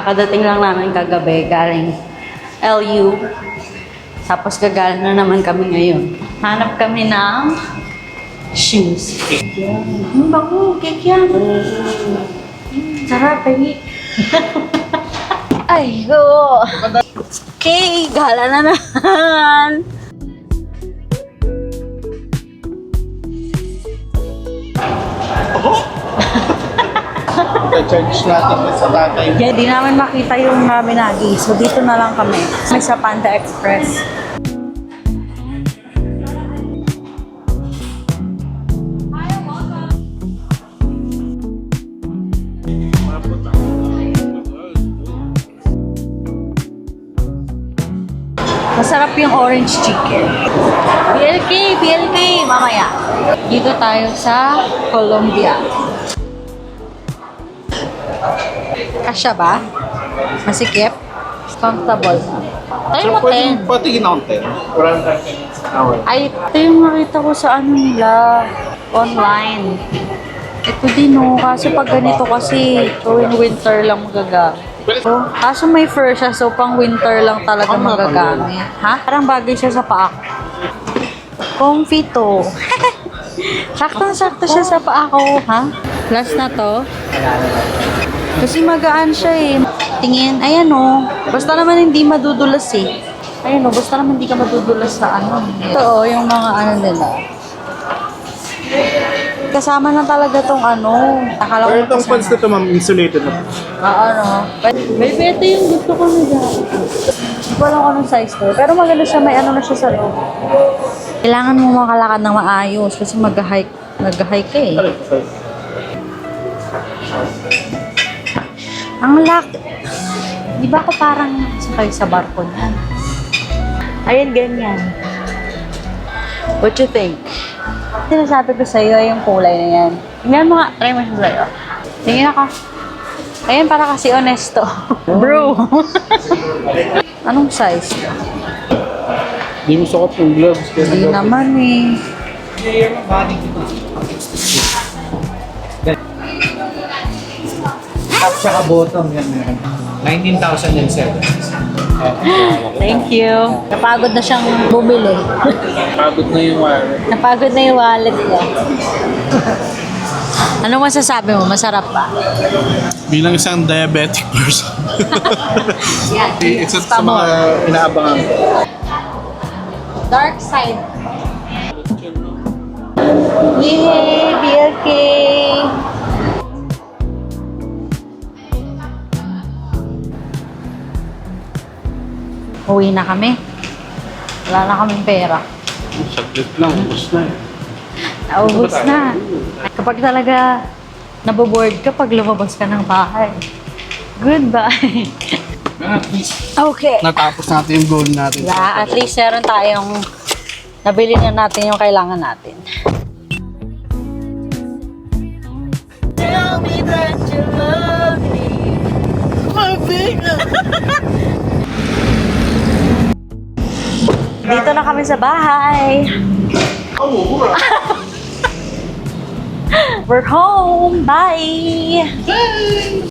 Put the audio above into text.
Kakadating lang namin kagabi galing LU. Tapos gagaling na naman kami ngayon. Hanap kami ng shoes. Ang bango, cake yan. Sarap, eh. Ay, go! Okay, gala na naman. I-charge natin sa tatay. Yeah, di namin makita yung Minagi. So, dito na lang kami. May sa Panda Express. Masarap yung orange chicken. BLK, mamaya. Dito tayo sa Colombia. Kasya ba? Masikip? Comfortable. Tayo mo 10. Patigin ako 10. Ay, ito yung nakita ko sa ano nila, online. Ito din oh, kaso pag ganito kasi, tuwing winter lang magagamit. So, kaso may fur siya, so pang winter lang talaga magagamit. Ha? Parang bagay siya sa paa ko. Comfy to. Saktong-sakto siya sa paa ko, ha? Last na to. Kasi magaan siya eh. Tingin, ayan oh. Basta naman hindi madudulas eh. Ayan oh, basta naman hindi ka madudulas sa ano. Ito oh, yung mga ano nila. Kasama na talaga tong ano. Akala ko Pero itong pants na ito, ma'am, insulated na. ano. Baby, ito yung gusto ko nila. Hindi ko alam kung anong size to. Pero maganda siya, may ano na siya sa loob. Kailangan mo makalakad ng maayos kasi mag-hike ka eh. Ang laki. Di ba ako parang sakay sa barko niyan? Ayan, ganyan. What you think? Sinasabi ko sa'yo yung kulay na yan. Tingnan mo nga. Try mo siya sa'yo. Tingnan ako. Ayan, para kasi honesto. Bro! Anong size? Hindi mo sukat yung gloves. Hindi naman eh. Top tsaka bottom yan meron. 19,007. Thank you. Napagod na siyang bumili. Pagod na yung wire. Napagod na yung wallet ko. Anong masasabi mo? Masarap ba? Bilang isang diabetic person. Yan. Isa sa mga inaabangan ko. Dark side. Yay! BLK! Uwi na kami. Wala na kaming pera. Saglit lang, ubos na eh. Naubos na. Kapag talaga naboboard ka pag lumabas ka ng bahay. Goodbye. At least, Okay. natapos natin yung goal natin. Yeah, at least meron tayong nabili na natin yung kailangan natin. Tell me that you love me. My baby. Dito na kami sa bahay. We're home. Bye.